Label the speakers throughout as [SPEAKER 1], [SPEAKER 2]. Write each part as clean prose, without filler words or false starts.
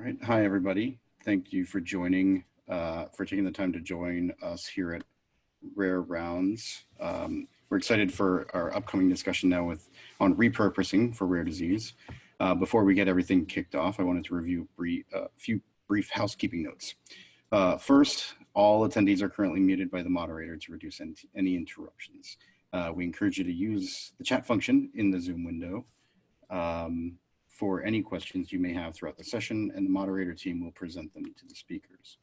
[SPEAKER 1] right. Hi, everybody. Thank you for joining, for taking the time to join us here at Rare Rounds. We're excited for our upcoming discussion now on repurposing for rare disease. Before we get everything kicked off, I wanted to review a few brief housekeeping notes. First, all attendees are currently muted by the moderator to reduce any interruptions. We encourage you to use the chat function in the Zoom window for any questions you may have throughout the session, and the moderator team will present them to the speakers.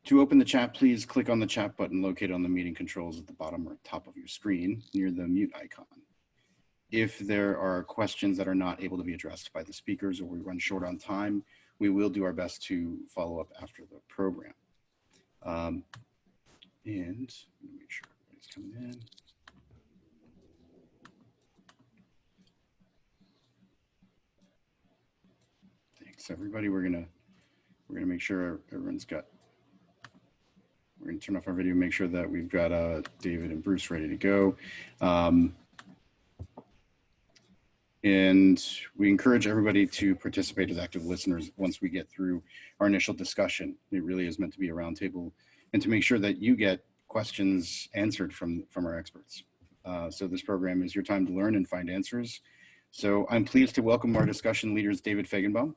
[SPEAKER 1] To open the chat, please click on the chat button located on the meeting controls at the bottom or top of your screen near the mute icon. If there are questions that are not able to be addressed by the speakers or we run short on time, we will do our best to follow up after the program. And make sure everybody's coming in. Thanks, everybody. We're gonna make sure everyone's got. We're gonna turn off our video and make sure that we've got David and Bruce ready to go. And we encourage everybody to participate as active listeners once we get through our initial discussion. It really is meant to be a roundtable and to make sure that you get questions answered from our experts. So this program is your time to learn and find answers. So I'm pleased to welcome our discussion leaders, David Fajgenbaum,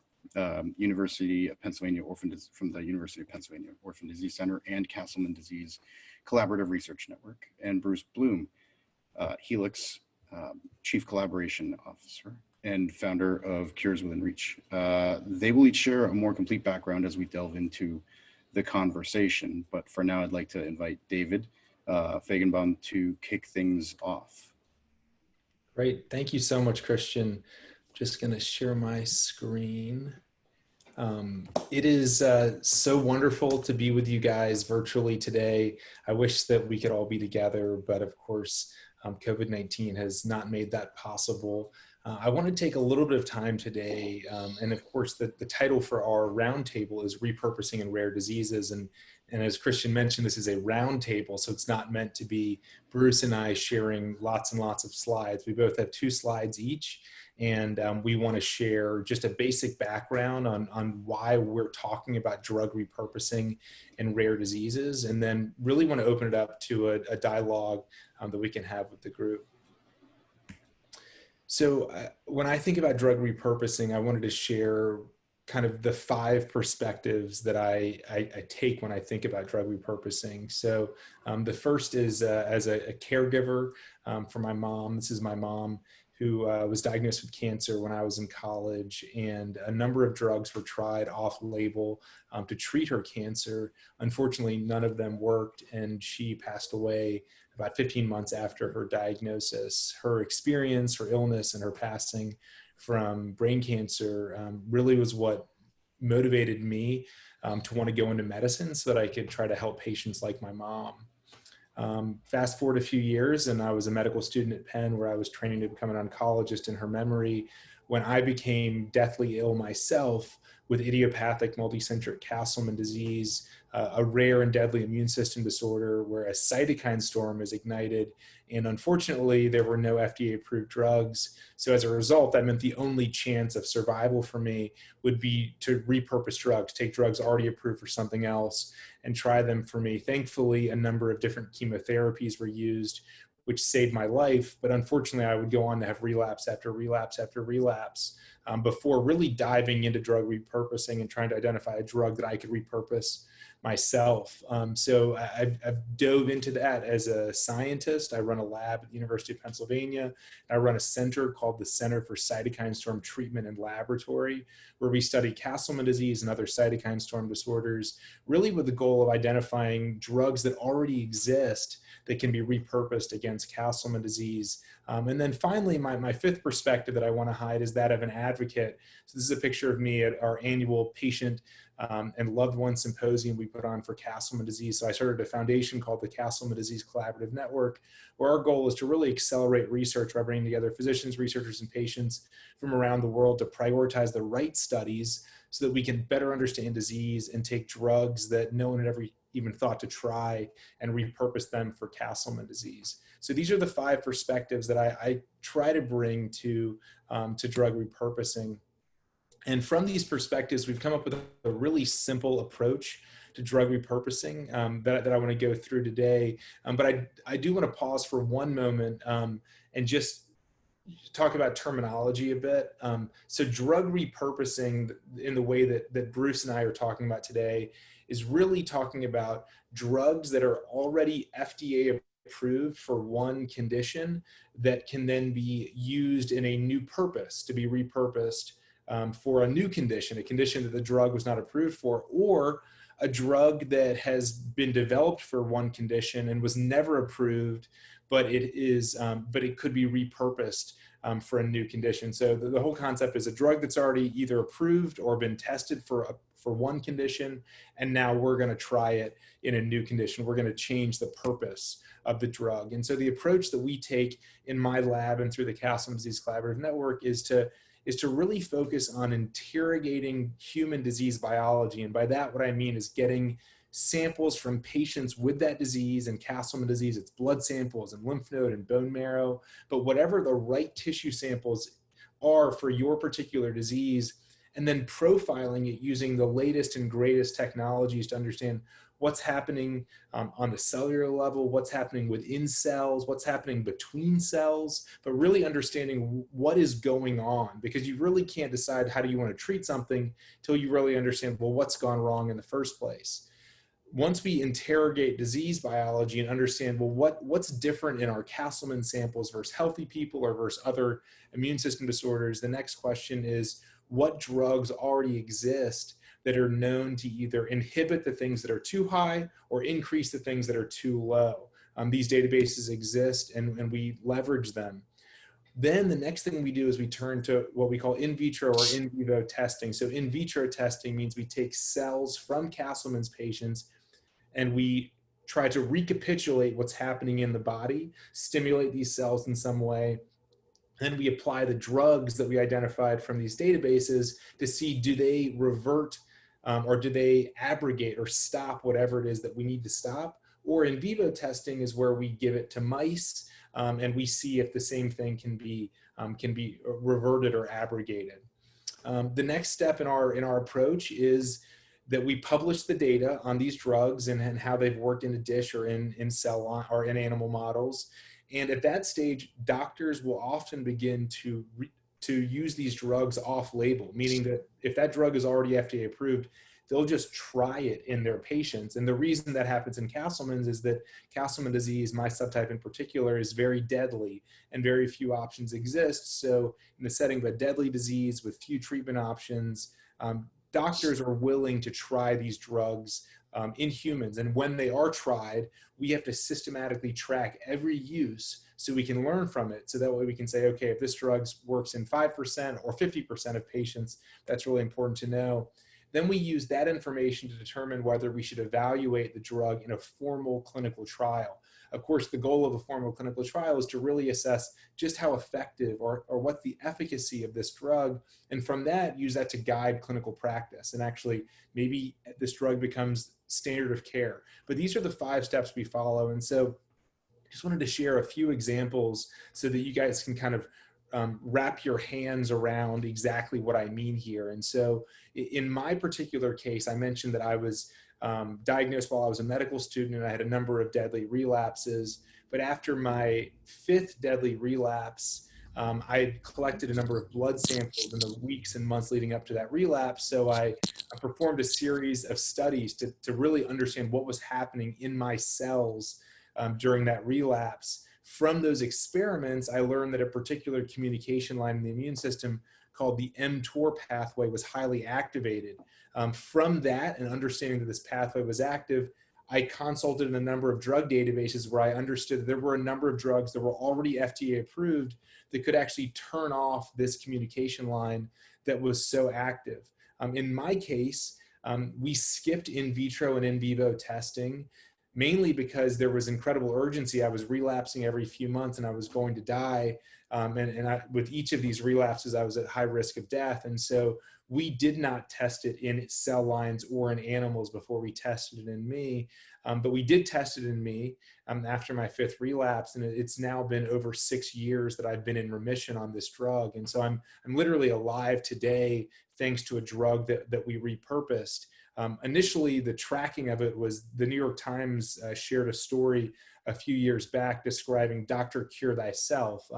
[SPEAKER 1] University of Pennsylvania from the University of Pennsylvania Orphan Disease Center and Castleman Disease Collaborative Research Network, and Bruce Bloom, Helix Chief Collaboration Officer and founder of Cures Within Reach. They will each share a more complete background as we delve into the conversation. But for now, I'd like to invite David Fajgenbaum to kick things off.
[SPEAKER 2] Great. Thank you so much, Christian. Just going to share my screen. It is so wonderful to be with you guys virtually today. I wish that we could all be together, but of course, COVID-19 has not made that possible. I want to take a little bit of time today, and of course, the title for our roundtable is Repurposing in Rare Diseases. And as Christian mentioned, this is a roundtable, so it's not meant to be Bruce and I sharing lots and lots of slides. We both have 2 slides each, and we want to share just a basic background on why we're talking about drug repurposing in rare diseases, and then really want to open it up to a dialogue that we can have with the group. So when I think about drug repurposing, I wanted to share kind of the 5 perspectives that I take when I think about drug repurposing. So the first is as a caregiver for my mom. This is my mom, who was diagnosed with cancer when I was in college, and a number of drugs were tried off-label to treat her cancer. Unfortunately, none of them worked, and she passed away about 15 months after her diagnosis. Her experience, her illness, and her passing from brain cancer really was what motivated me to want to go into medicine so that I could try to help patients like my mom. Fast forward a few years, and I was a medical student at Penn where I was training to become an oncologist in her memory when I became deathly ill myself with idiopathic multicentric Castleman disease, a rare and deadly immune system disorder where a cytokine storm is ignited. And unfortunately, there were no FDA-approved drugs. So as a result, that meant the only chance of survival for me would be to repurpose drugs, take drugs already approved for something else and try them for me. Thankfully, a number of different chemotherapies were used, which saved my life. But unfortunately, I would go on to have relapse after relapse after relapse before really diving into drug repurposing and trying to identify a drug that I could repurpose myself. So I've dove into that as a scientist. I run a lab at the University of Pennsylvania. I run a center called the Center for Cytokine Storm Treatment and Laboratory, where we study Castleman disease and other cytokine storm disorders, really with the goal of identifying drugs that already exist that can be repurposed against Castleman disease. And then finally, my 5th perspective that I want to hide is that of an advocate. So this is a picture of me at our annual patient and loved one symposium we put on for Castleman disease. So I started a foundation called the Castleman Disease Collaborative Network, where our goal is to really accelerate research by bringing together physicians, researchers, and patients from around the world to prioritize the right studies so that we can better understand disease and take drugs that no one had ever even thought to try and repurpose them for Castleman disease. So these are the 5 perspectives that I try to bring to drug repurposing. And from these perspectives, we've come up with a really simple approach to drug repurposing that I want to go through today. But I do want to pause for one moment and just talk about terminology a bit. So drug repurposing in the way that Bruce and I are talking about today is really talking about drugs that are already FDA approved for one condition that can then be used in a new purpose to be repurposed for a new condition, a condition that the drug was not approved for, or a drug that has been developed for one condition and was never approved, but it could be repurposed for a new condition. So the whole concept is a drug that's already either approved or been tested for one condition, and now we're going to try it in a new condition. We're going to change the purpose of the drug. And so the approach that we take in my lab and through the Castleman Disease Collaborative Network is to really focus on interrogating human disease biology. And by that, what I mean is getting samples from patients with that disease and Castleman disease. It's blood samples and lymph node and bone marrow, but whatever the right tissue samples are for your particular disease, and then profiling it using the latest and greatest technologies to understand what's happening on the cellular level, what's happening within cells, what's happening between cells, but really understanding what is going on, because you really can't decide how do you want to treat something until you really understand, well, what's gone wrong in the first place. Once we interrogate disease biology and understand, well, what's different in our Castleman samples versus healthy people or versus other immune system disorders, the next question is, what drugs already exist that are known to either inhibit the things that are too high or increase the things that are too low? These databases exist and we leverage them. Then the next thing we do is we turn to what we call in vitro or in vivo testing. So in vitro testing means we take cells from Castleman's patients and we try to recapitulate what's happening in the body, stimulate these cells in some way. Then we apply the drugs that we identified from these databases to see, do they revert or do they abrogate or stop whatever it is that we need to stop? Or in vivo testing is where we give it to mice and we see if the same thing can be reverted or abrogated. The next step in our approach is that we publish the data on these drugs and how they've worked in a dish or in cell or in animal models. And at that stage, doctors will often begin to use these drugs off-label, meaning that if that drug is already FDA approved, they'll just try it in their patients. And the reason that happens in Castleman's is that Castleman disease, my subtype in particular, is very deadly and very few options exist. So in the setting of a deadly disease with few treatment options, doctors are willing to try these drugs in humans. And when they are tried, we have to systematically track every use so we can learn from it. So that way we can say, okay, if this drug works in 5% or 50% of patients, that's really important to know. Then we use that information to determine whether we should evaluate the drug in a formal clinical trial. Of course, the goal of a formal clinical trial is to really assess just how effective or what's the efficacy of this drug. And from that, use that to guide clinical practice. And actually, maybe this drug becomes standard of care. But these are the 5 steps we follow. And so I just wanted to share a few examples so that you guys can kind of wrap your hands around exactly what I mean here. And so in my particular case, I mentioned that I was diagnosed while I was a medical student and I had a number of deadly relapses. But after my 5th deadly relapse, I had collected a number of blood samples in the weeks and months leading up to that relapse. So I performed a series of studies to really understand what was happening in my cells during that relapse. From those experiments, I learned that a particular communication line in the immune system called the mTOR pathway was highly activated. From that and understanding that this pathway was active, I consulted in a number of drug databases where I understood that there were a number of drugs that were already FDA approved that could actually turn off this communication line that was so active. In my case, we skipped in vitro and in vivo testing, mainly because there was incredible urgency. I was relapsing every few months and I was going to die. With each of these relapses, I was at high risk of death. And so we did not test it in cell lines or in animals before we tested it in me. But we did test it in me after my 5th relapse, and it's now been over 6 years that I've been in remission on this drug. And so I'm literally alive today thanks to a drug that we repurposed. Initially, the tracking of it was the New York Times shared a story a few years back describing Dr. Cure Thyself,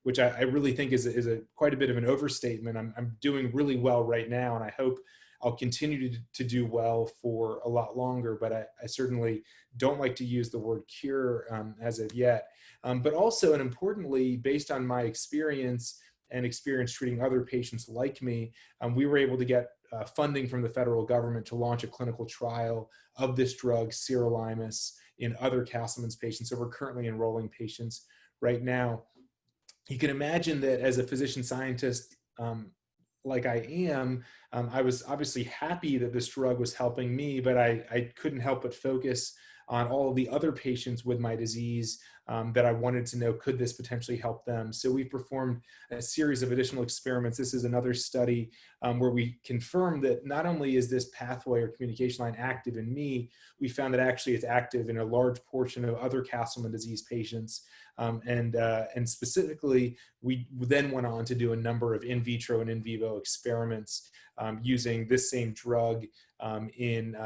[SPEAKER 2] which I really think is quite a bit of an overstatement. I'm doing really well right now, and I hope I'll continue to do well for a lot longer, but I certainly don't like to use the word cure as of yet. But also, and importantly, based on my experience and experience treating other patients like me, we were able to get funding from the federal government to launch a clinical trial of this drug, sirolimus, in other Castleman's patients. So we're currently enrolling patients right now. You can imagine that as a physician scientist, like I am, I was obviously happy that this drug was helping me, but I couldn't help but focus on all of the other patients with my disease that I wanted to know, could this potentially help them? So we performed a series of additional experiments. This is another study where we confirmed that not only is this pathway or communication line active in me, we found that actually it's active in a large portion of other Castleman disease patients. And specifically, we then went on to do a number of in vitro and in vivo experiments using this same drug in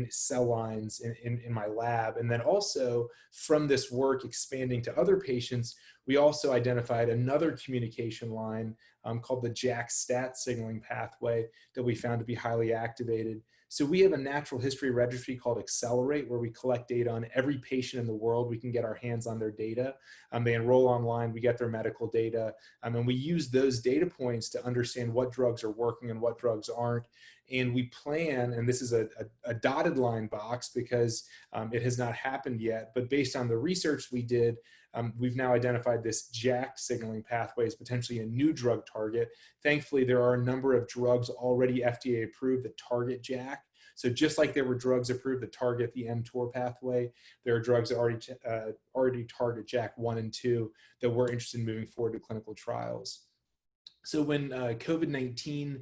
[SPEAKER 2] cell lines in my lab. And then also from this work expanding to other patients, we also identified another communication line called the JAK-STAT signaling pathway that we found to be highly activated. So we have a natural history registry called Accelerate, where we collect data on every patient in the world. We can get our hands on their data. They enroll online, we get their medical data, and we use those data points to understand what drugs are working and what drugs aren't. And we plan, and this is a dotted line box because it has not happened yet, but based on the research we did, we've now identified this JAK signaling pathway as potentially a new drug target. Thankfully, there are a number of drugs already FDA approved that target JAK. So just like there were drugs approved that target the mTOR pathway, there are drugs that already target JAK1 and 2 that we're interested in moving forward to clinical trials. So when COVID-19,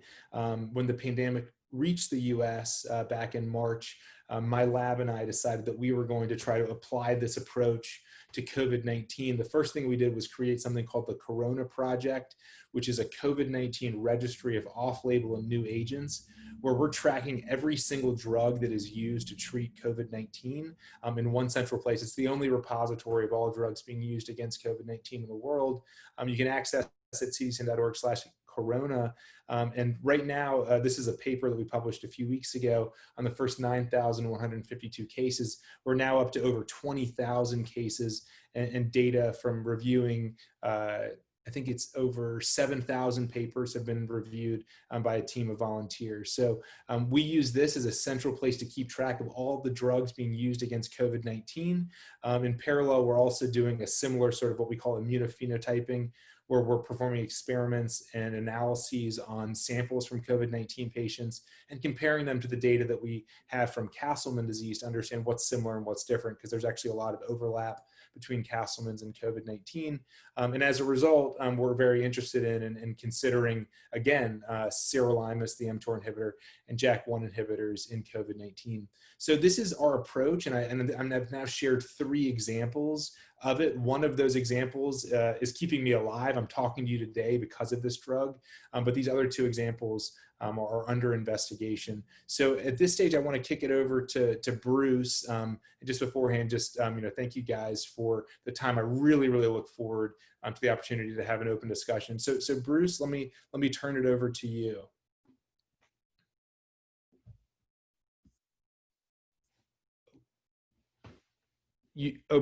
[SPEAKER 2] when the pandemic reached the US back in March, my lab and I decided that we were going to try to apply this approach to COVID-19. The first thing we did was create something called the Corona Project, which is a COVID-19 registry of off-label and new agents, where we're tracking every single drug that is used to treat COVID-19 in one central place. It's the only repository of all drugs being used against COVID-19 in the world. You can access at cdcm.org/corona. And right now, this is a paper that we published a few weeks ago on the first 9,152 cases. We're now up to over 20,000 cases and data from reviewing, I think it's over 7,000 papers have been reviewed by a team of volunteers. So we use this as a central place to keep track of all the drugs being used against COVID-19. In parallel, we're also doing a similar sort of what we call immunophenotyping, where we're performing experiments and analyses on samples from COVID-19 patients and comparing them to the data that we have from Castleman disease to understand what's similar and what's different, because there's actually a lot of overlap between Castleman's and COVID-19. And as a result, we're very interested in considering, again, sirolimus, the mTOR inhibitor, and JAK1 inhibitors in COVID-19. So this is our approach, and I've now shared 3 examples of it. One of those examples is keeping me alive. I'm talking to you today because of this drug, but these other 2 examples are under investigation. So at this stage, I want to kick it over to Bruce. And just beforehand, just thank you guys for the time. I really look forward to the opportunity to have an open discussion. So Bruce, let me turn it over to you.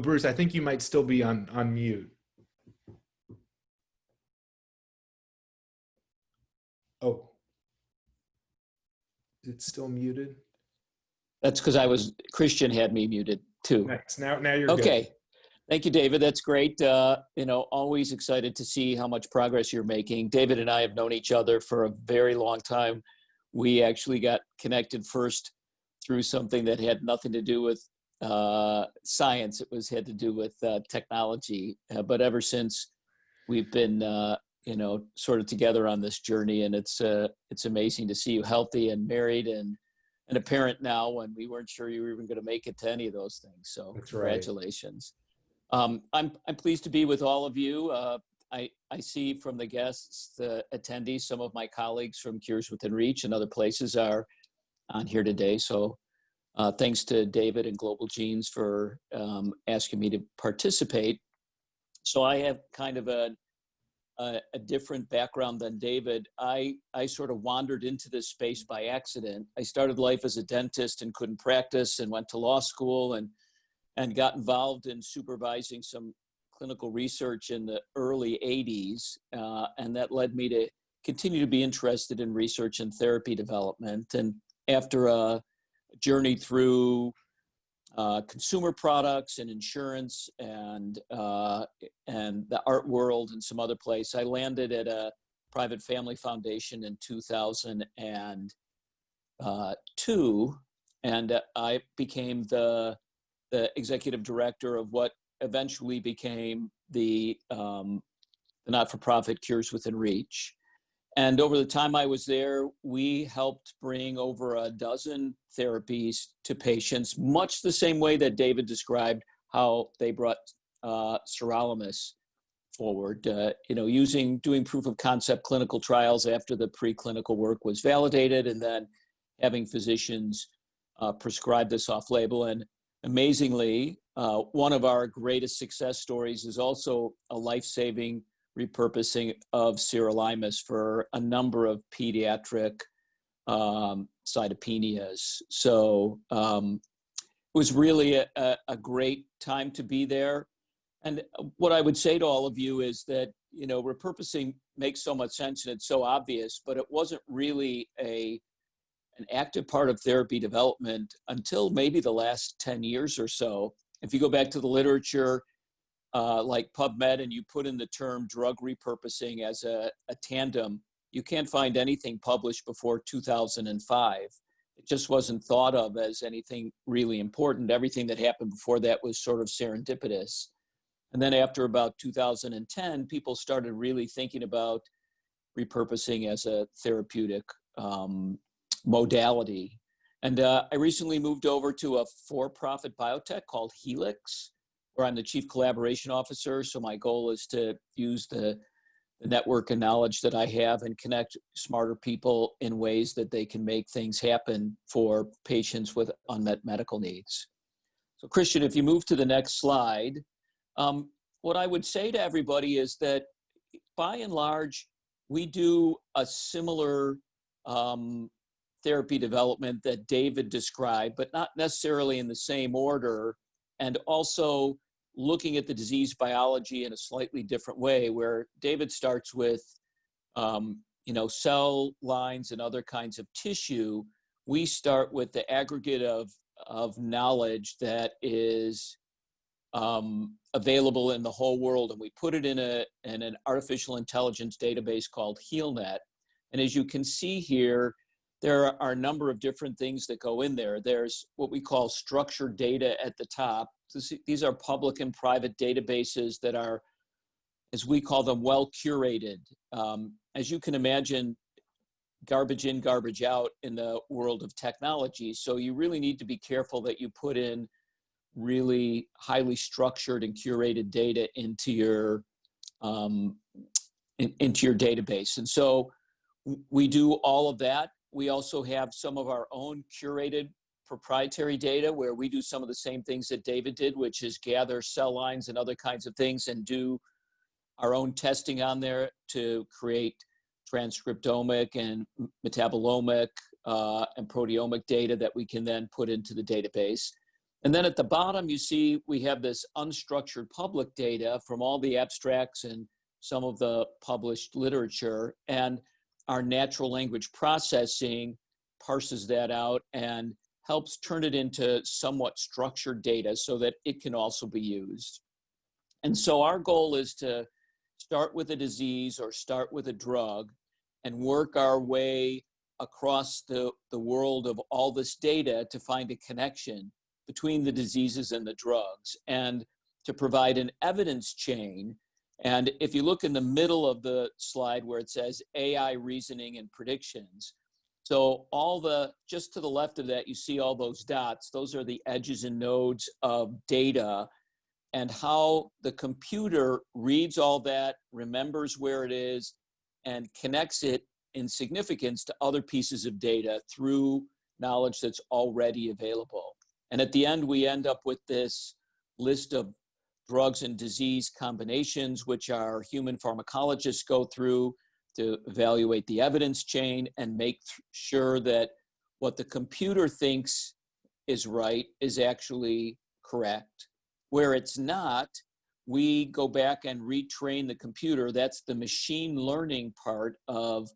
[SPEAKER 2] Bruce, I think you might still be on mute. Oh, is it still muted?
[SPEAKER 3] That's because Christian had me muted too.
[SPEAKER 2] Nice. Now you're
[SPEAKER 3] okay.
[SPEAKER 2] Good.
[SPEAKER 3] Thank you, David. That's great. Always excited to see how much progress you're making. David and I have known each other for a very long time. We actually got connected first through something that had nothing to do with science. It had to do with technology. But ever since, we've been, sort of together on this journey, and it's amazing to see you healthy and married and and a parent now when we weren't sure you were even going to make it to any of those things. So
[SPEAKER 2] That's right.
[SPEAKER 3] congratulations. I'm pleased to be with all of you. I see from the guests, the attendees, some of my colleagues from Cures Within Reach and other places are on here today. So thanks to David and Global Genes for asking me to participate. So I have kind of a different background than David. I sort of wandered into this space by accident. I started life as a dentist and couldn't practice, and went to law school and got involved in supervising some clinical research in the early 80s. And that led me to continue to be interested in research and therapy development. And after a journey through consumer products and insurance and the art world and some other place, I landed at a private family foundation in 2002, and I became the executive director of what eventually became the not-for-profit Cures Within Reach. And over the time I was there, we helped bring over a dozen therapies to patients, much the same way that David described how they brought sirolimus forward, doing proof of concept clinical trials after the preclinical work was validated, and then having physicians prescribe this off-label. And amazingly, one of our greatest success stories is also a life-saving repurposing of sirolimus for a number of pediatric cytopenias. So it was really a great time to be there. And what I would say to all of you is that, repurposing makes so much sense and it's so obvious, but it wasn't really an active part of therapy development until maybe the last 10 years or so. If you go back to the literature, like PubMed, and you put in the term drug repurposing as a tandem, you can't find anything published before 2005. It just wasn't thought of as anything really important. Everything that happened before that was sort of serendipitous. And then after about 2010, people started really thinking about repurposing as a therapeutic modality. And I recently moved over to a for-profit biotech called Helix, where I'm the chief collaboration officer. So my goal is to use the network and knowledge that I have and connect smarter people in ways that they can make things happen for patients with unmet medical needs. So Christian, if you move to the next slide, what I would say to everybody is that by and large, we do a similar therapy development that David described, but not necessarily in the same order, and also looking at the disease biology in a slightly different way, where David starts with, cell lines and other kinds of tissue. We start with the aggregate of knowledge that is available in the whole world, and we put it in an artificial intelligence database called HealNet. And as you can see here, there are a number of different things that go in there. There's what we call structured data at the top. These are public and private databases that are, as we call them, well curated. As you can imagine, garbage in, garbage out in the world of technology. So you really need to be careful that you put in really highly structured and curated data into your database. And so we do all of that. We also have some of our own curated proprietary data where we do some of the same things that David did, which is gather cell lines and other kinds of things and do our own testing on there to create transcriptomic and metabolomic and proteomic data that we can then put into the database. And then at the bottom, you see we have this unstructured public data from all the abstracts and some of the published literature, and our natural language processing parses that out and helps turn it into somewhat structured data so that it can also be used. And so our goal is to start with a disease or start with a drug and work our way across the world of all this data to find a connection between the diseases and the drugs and to provide an evidence chain. And if you look in the middle of the slide where it says AI reasoning and predictions, So just to the left of that, you see all those dots. Those are the edges and nodes of data, and how the computer reads all that, remembers where it is, and connects it in significance to other pieces of data through knowledge that's already available. And at the end, we end up with this list of drugs and disease combinations, which our human pharmacologists go through to evaluate the evidence chain and make sure that what the computer thinks is right is actually correct. Where it's not, we go back and retrain the computer. That's the machine learning part of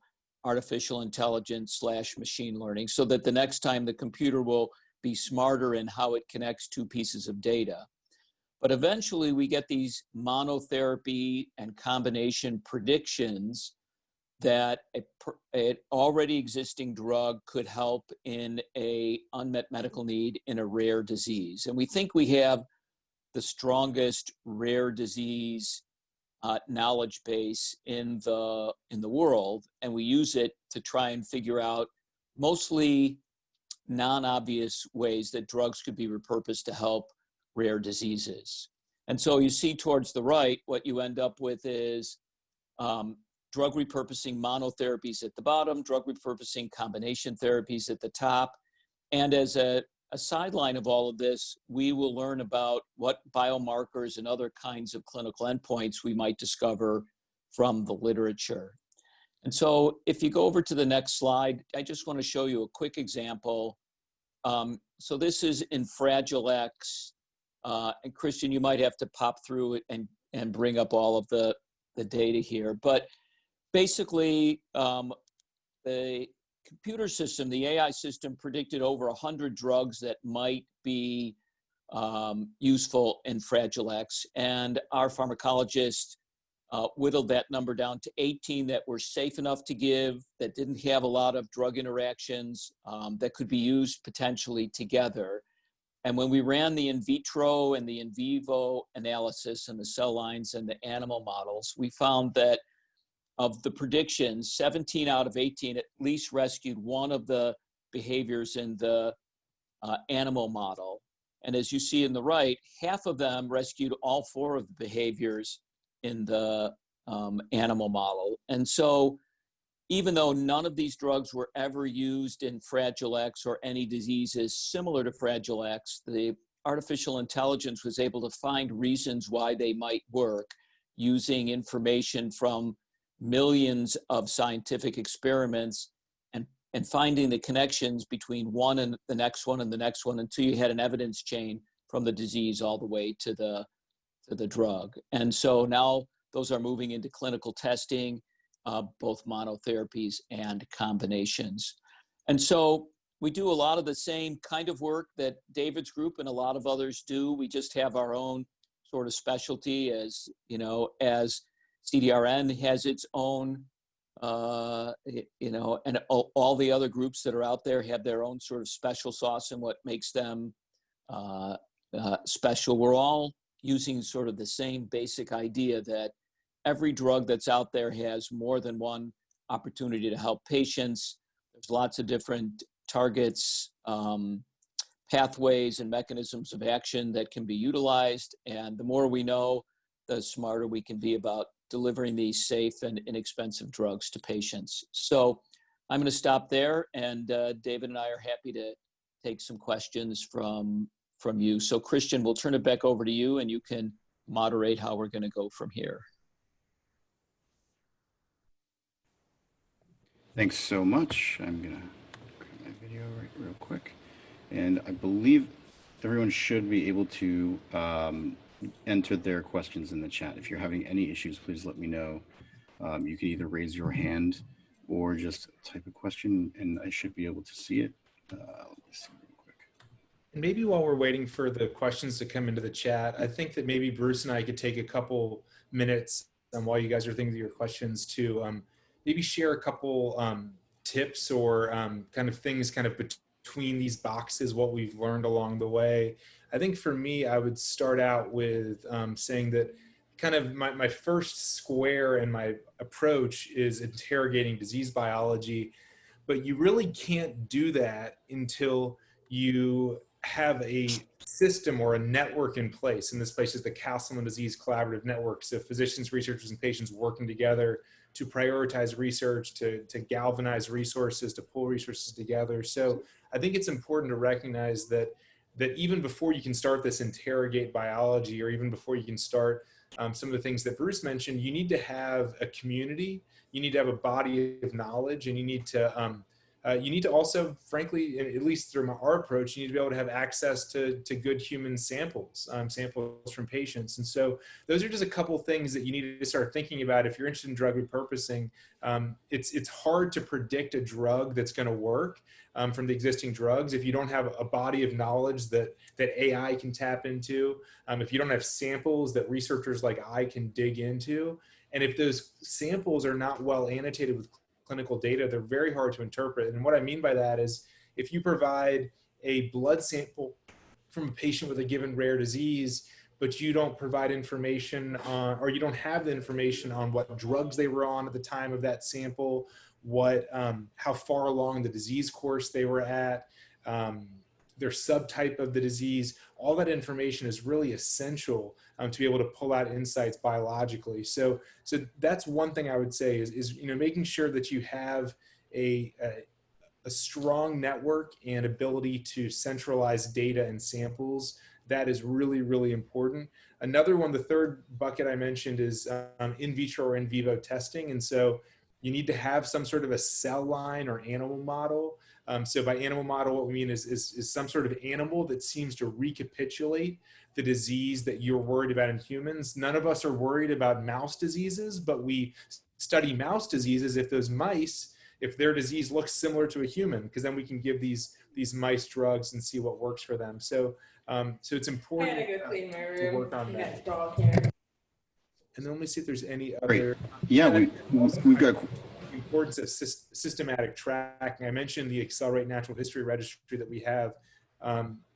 [SPEAKER 3] artificial intelligence / machine learning, so that the next time the computer will be smarter in how it connects two pieces of data. But eventually we get these monotherapy and combination predictions that an already existing drug could help in an unmet medical need in a rare disease. And we think we have the strongest rare disease knowledge base in the world, and we use it to try and figure out mostly non-obvious ways that drugs could be repurposed to help rare diseases. And so you see towards the right, what you end up with is drug repurposing monotherapies at the bottom, drug repurposing combination therapies at the top. And as a sideline of all of this, we will learn about what biomarkers and other kinds of clinical endpoints we might discover from the literature. And so if you go over to the next slide, I just want to show you a quick example. So this is in Fragile X. And Christian, you might have to pop through it and bring up all of the data here. But basically, the computer system, the AI system, predicted over 100 drugs that might be useful in Fragile X. And our pharmacologist whittled that number down to 18 that were safe enough to give, that didn't have a lot of drug interactions, that could be used potentially together. And when we ran the in vitro and the in vivo analysis and the cell lines and the animal models, we found that of the predictions, 17 out of 18 at least rescued one of the behaviors in the animal model. And as you see in the right, half of them rescued all 4 of the behaviors in the animal model. And so even though none of these drugs were ever used in Fragile X or any diseases similar to Fragile X, the artificial intelligence was able to find reasons why they might work using information from millions of scientific experiments and finding the connections between one and the next one and the next one until you had an evidence chain from the disease all the way to the drug. And so now those are moving into clinical testing, both monotherapies and combinations. And so we do a lot of the same kind of work that David's group and a lot of others do. We just have our own sort of specialty, as you know, as CDRN has its own, and all the other groups that are out there have their own sort of special sauce and what makes them special. We're all using sort of the same basic idea that every drug that's out there has more than one opportunity to help patients. There's lots of different targets, pathways, and mechanisms of action that can be utilized. And the more we know, the smarter we can be about delivering these safe and inexpensive drugs to patients. So I'm going to stop there, and David and I are happy to take some questions from you. So Christian, we'll turn it back over to you, and you can moderate how we're going to go from here.
[SPEAKER 1] Thanks so much. I'm going to grab my video real quick. And I believe everyone should be able to enter their questions in the chat. If you're having any issues, please let me know. You can either raise your hand or just type a question, and I should be able to see it. Let me see real quick.
[SPEAKER 2] And maybe while we're waiting for the questions to come into the chat, I think that maybe Bruce and I could take a couple minutes while you guys are thinking of your questions to maybe share a couple tips or kind of things kind of between these boxes, what we've learned along the way. I think for me, I would start out with saying that kind of my first square in my approach is interrogating disease biology. but you really can't do that until you have a system or a network in place. And this place is the Castleman Disease Collaborative Network. So physicians, researchers, and patients working together to prioritize research, to galvanize resources, to pull resources together. So I think it's important to recognize that even before you can start this interrogate biology, or even before you can start some of the things that Bruce mentioned, you need to have a community, you need to have a body of knowledge, and you need to also, frankly, at least through our approach, you need to be able to have access to good human samples, samples from patients. And so those are just a couple things that you need to start thinking about if you're interested in drug repurposing. It's hard to predict a drug that's going to work from the existing drugs if you don't have a body of knowledge that AI can tap into, if you don't have samples that researchers like I can dig into, and if those samples are not well annotated with clinical data, they're very hard to interpret. And what I mean by that is, if you provide a blood sample from a patient with a given rare disease, but you don't provide information on, or you don't have the information on what drugs they were on at the time of that sample, how far along the disease course they were at, their subtype of the disease, all that information is really essential to be able to pull out insights biologically. So that's one thing I would say is making sure that you have a strong network and ability to centralize data and samples. That is really, really important. Another one, the third bucket I mentioned, is in vitro or in vivo testing. And so you need to have some sort of a cell line or animal model. So by animal model, what we mean is some sort of animal that seems to recapitulate the disease that you're worried about in humans. None of us are worried about mouse diseases, but we study mouse diseases if those mice, if their disease looks similar to a human, because then we can give these mice drugs and see what works for them. So it's important to work on that. And then let me see if there's any other.
[SPEAKER 1] Great. Yeah, we've got
[SPEAKER 2] the importance of systematic tracking. I mentioned the Accelerate Natural History Registry that we have.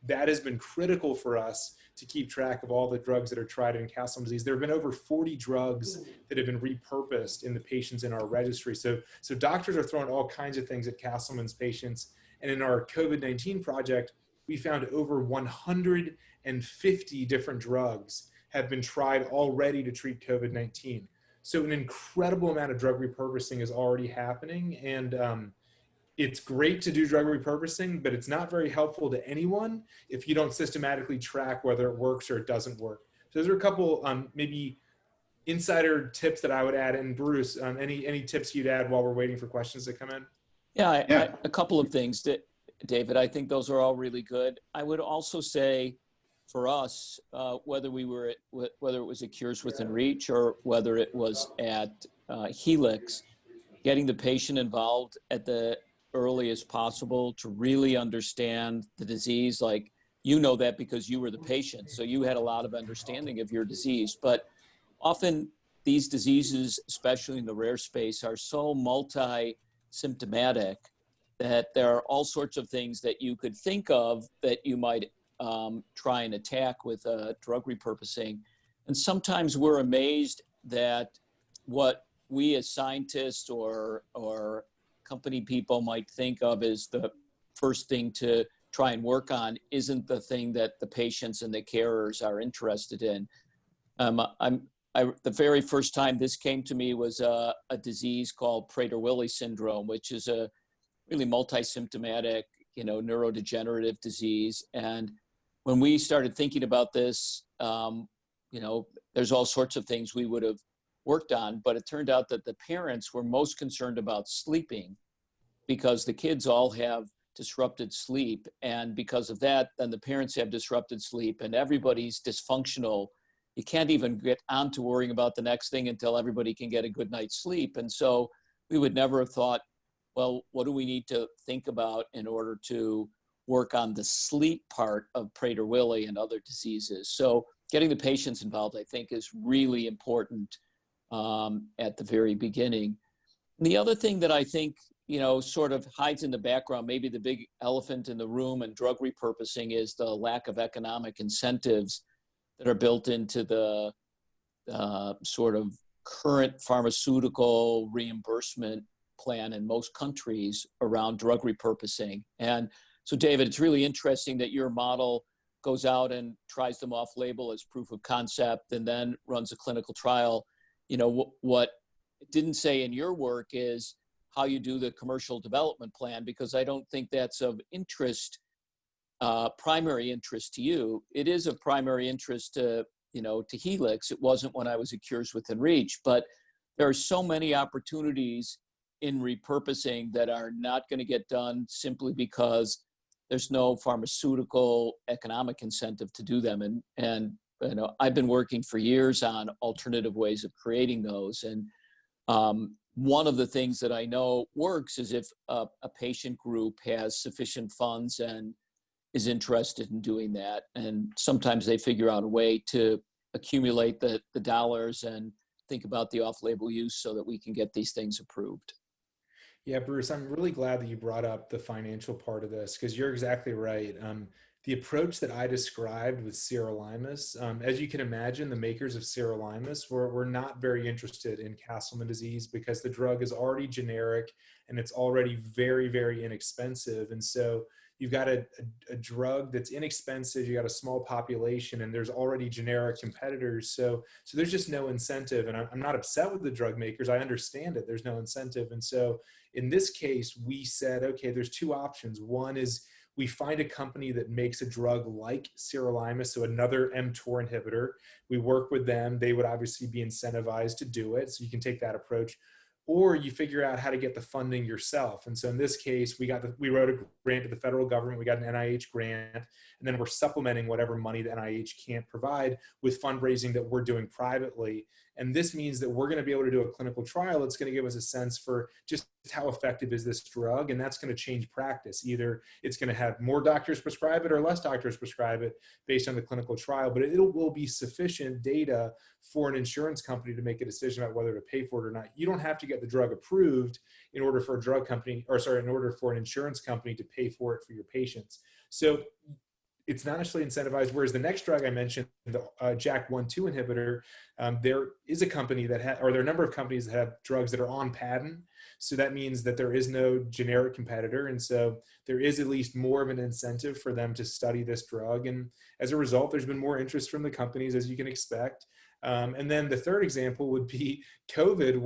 [SPEAKER 2] That has been critical for us to keep track of all the drugs that are tried in Castleman disease. There have been over 40 drugs that have been repurposed in the patients in our registry. So doctors are throwing all kinds of things at Castleman's patients. And in our COVID-19 project, we found over 150 different drugs have been tried already to treat COVID-19. So an incredible amount of drug repurposing is already happening. And it's great to do drug repurposing, but it's not very helpful to anyone if you don't systematically track whether it works or it doesn't work. So those are a couple maybe insider tips that I would add. And Bruce, any tips you'd add while we're waiting for questions to come in?
[SPEAKER 3] Yeah, a couple of things, David. I think those are all really good. I would also say, for us, whether it was at Cures Within Reach or whether it was at Helix, getting the patient involved at the earliest possible to really understand the disease. Like, that because you were the patient, so you had a lot of understanding of your disease. But often these diseases, especially in the rare space, are so multi-symptomatic that there are all sorts of things that you could think of that you might try and attack with drug repurposing. And sometimes we're amazed that what we as scientists or company people might think of as the first thing to try and work on isn't the thing that the patients and the carers are interested in. The very first time this came to me was a disease called Prader-Willi syndrome, which is a really multi-symptomatic, neurodegenerative disease. And when we started thinking about this, there's all sorts of things we would have worked on, but it turned out that the parents were most concerned about sleeping because the kids all have disrupted sleep. And because of that, then the parents have disrupted sleep and everybody's dysfunctional. You can't even get on to worrying about the next thing until everybody can get a good night's sleep. And so we would never have thought, well, what do we need to think about in order to work on the sleep part of Prader-Willi and other diseases? So getting the patients involved, I think, is really important at the very beginning. And the other thing that I think, sort of hides in the background, maybe the big elephant in the room in drug repurposing, is the lack of economic incentives that are built into the sort of current pharmaceutical reimbursement plan in most countries around drug repurposing. And so, David, it's really interesting that your model goes out and tries them off label as proof of concept and then runs a clinical trial. You know, what it didn't say in your work is how you do the commercial development plan, because I don't think that's of interest, primary interest to you. It is of primary interest to, you know, to Helix. It wasn't when I was at Cures Within Reach, but there are so many opportunities in repurposing that are not going to get done simply because there's no pharmaceutical economic incentive to do them. And you know, I've been working for years on alternative ways of creating those. And one of the things that I know works is if a patient group has sufficient funds and is interested in doing that. And sometimes they figure out a way to accumulate the dollars and think about the off-label use so that we can get these things approved.
[SPEAKER 2] Yeah, Bruce, I'm really glad that you brought up the financial part of this, because you're exactly right. The approach that I described with sirolimus, as you can imagine, the makers of sirolimus were not very interested in Castleman disease because the drug is already generic and it's already very, very inexpensive. And so you've got a drug that's inexpensive, you got a small population, and there's already generic competitors. So there's just no incentive. And I'm not upset with the drug makers. I understand it. There's no incentive. And so in this case, we said, okay, there's two options. One is we find a company that makes a drug like sirolimus, so another mTOR inhibitor. We work with them. They would obviously be incentivized to do it. So you can take that approach. Or you figure out how to get the funding yourself. And so in this case, we wrote a grant to the federal government, we got an NIH grant, and then we're supplementing whatever money the NIH can't provide with fundraising that we're doing privately. And this means that we're going to be able to do a clinical trial that's going to give us a sense for just how effective is this drug, and that's going to change practice. Either it's going to have more doctors prescribe it or less doctors prescribe it based on the clinical trial, but it will be sufficient data for an insurance company to make a decision about whether to pay for it or not. You don't have to get the drug approved in order for in order for an insurance company to pay for it for your patients. So it's not necessarily incentivized. Whereas the next drug I mentioned, the JAK1/2 inhibitor, there is a company that there are a number of companies that have drugs that are on patent. So that means that there is no generic competitor. And so there is at least more of an incentive for them to study this drug. And as a result, there's been more interest from the companies, as you can expect. And then the third example would be COVID,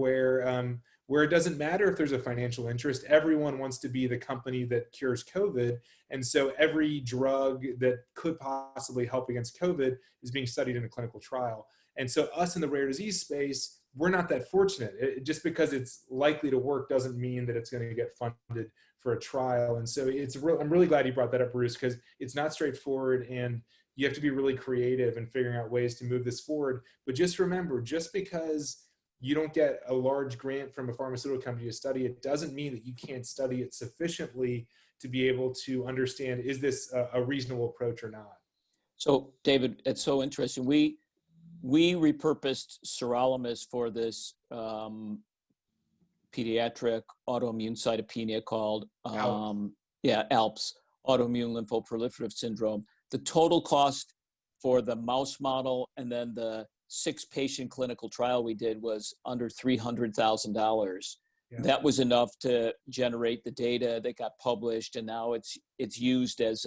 [SPEAKER 2] where it doesn't matter if there's a financial interest. Everyone wants to be the company that cures COVID. And so every drug that could possibly help against COVID is being studied in a clinical trial. And so us in the rare disease space, we're not that fortunate. Just because it's likely to work doesn't mean that it's going to get funded for a trial. And so I'm really glad you brought that up, Bruce, because it's not straightforward and you have to be really creative in figuring out ways to move this forward. But just remember, just because you don't get a large grant from a pharmaceutical company to study it doesn't mean that you can't study it sufficiently to be able to understand, is this a reasonable approach or not?
[SPEAKER 3] So, David, it's so interesting. We repurposed sirolimus for this pediatric autoimmune cytopenia called ALPS, autoimmune lymphoproliferative syndrome. The total cost for the mouse model and then the 6-patient clinical trial we did was under $300,000. Yeah. That was enough to generate the data that got published, and now it's used as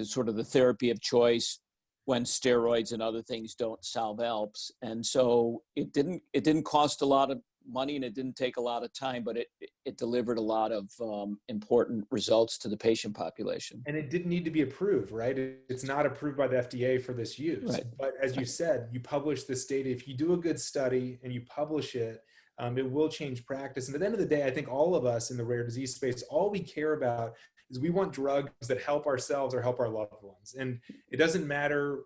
[SPEAKER 3] sort of the therapy of choice when steroids and other things don't solve ALPS. And so it didn't cost a lot of money and it didn't take a lot of time, but it delivered a lot of important results to the patient population.
[SPEAKER 2] And it didn't need to be approved, right? It's not approved by the FDA for this use. Right. But as you said, you publish this data. If you do a good study and you publish it, it will change practice. And at the end of the day, I think all of us in the rare disease space, all we care about is we want drugs that help ourselves or help our loved ones. And it doesn't matter.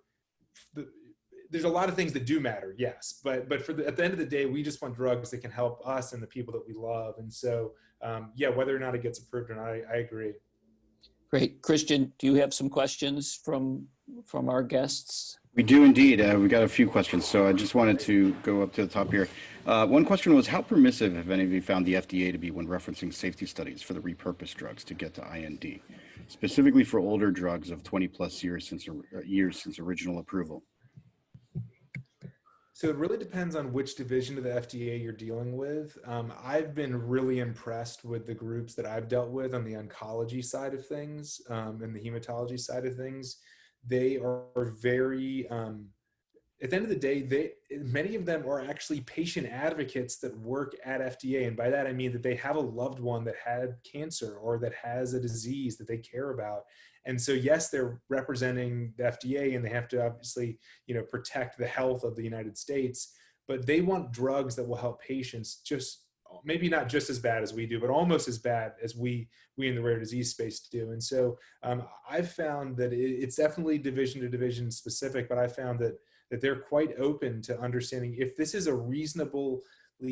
[SPEAKER 2] There's a lot of things that do matter, yes, but at the end of the day, we just want drugs that can help us and the people that we love. And so, whether or not it gets approved or not, I agree.
[SPEAKER 3] Great. Christian, do you have some questions from our guests?
[SPEAKER 1] We do indeed. We got a few questions, so I just wanted to go up to the top here. One question was, how permissive have any of you found the FDA to be when referencing safety studies for the repurposed drugs to get to IND, specifically for older drugs of 20 plus years since original approval?
[SPEAKER 2] So it really depends on which division of the FDA you're dealing with. I've been really impressed with the groups that I've dealt with on the oncology side of things, and the hematology side of things. They are very, at the end of the day, many of them are actually patient advocates that work at FDA. And by that, I mean that they have a loved one that had cancer or that has a disease that they care about. And so, yes, they're representing the FDA and they have to obviously, protect the health of the United States, but they want drugs that will help patients just maybe not just as bad as we do, but almost as bad as we in the rare disease space do. And so I've found that it's definitely division to division specific, but I found that they're quite open to understanding if this is a reasonably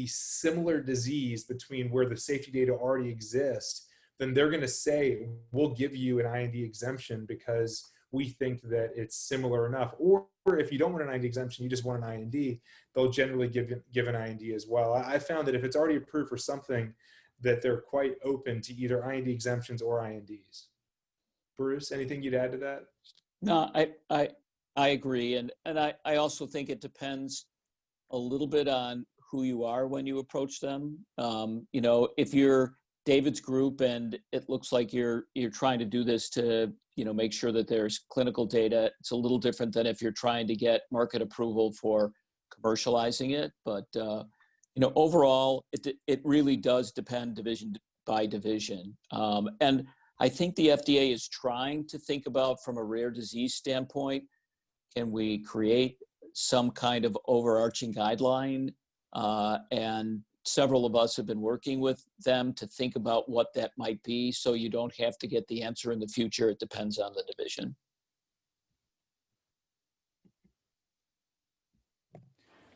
[SPEAKER 2] similar disease between where the safety data already exist, then they're going to say, we'll give you an IND exemption because we think that it's similar enough. Or if you don't want an IND exemption, you just want an IND, they'll generally give an IND as well. I found that if it's already approved for something, that they're quite open to either IND exemptions or INDs. Bruce, anything you'd add to that?
[SPEAKER 3] No, I agree. And I also think it depends a little bit on who you are when you approach them. If you're David's group and it looks like you're trying to do this to, make sure that there's clinical data, it's a little different than if you're trying to get market approval for commercializing it. But, overall, it really does depend division by division. And I think the FDA is trying to think about from a rare disease standpoint, can we create some kind of overarching guideline? And several of us have been working with them to think about what that might be, so you don't have to get the answer in the future. It depends on the division.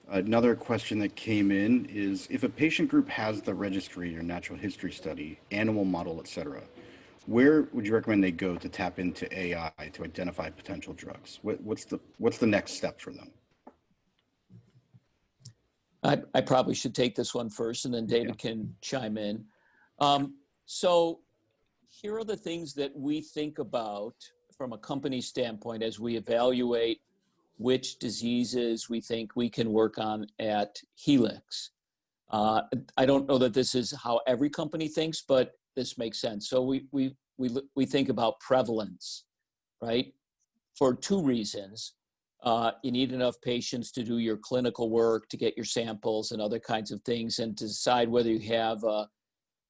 [SPEAKER 1] Another question that came in is, if a patient group has the registry or natural history study, animal model, etc., where would you recommend they go to tap into AI to identify potential drugs? What's the next step for them?
[SPEAKER 3] I probably should take this one first, and then David can chime in. So here are the things that we think about from a company standpoint as we evaluate which diseases we think we can work on at Helix. I don't know that this is how every company thinks, but this makes sense. So we think about prevalence, right? For two reasons. You need enough patients to do your clinical work, to get your samples and other kinds of things, and to decide whether you have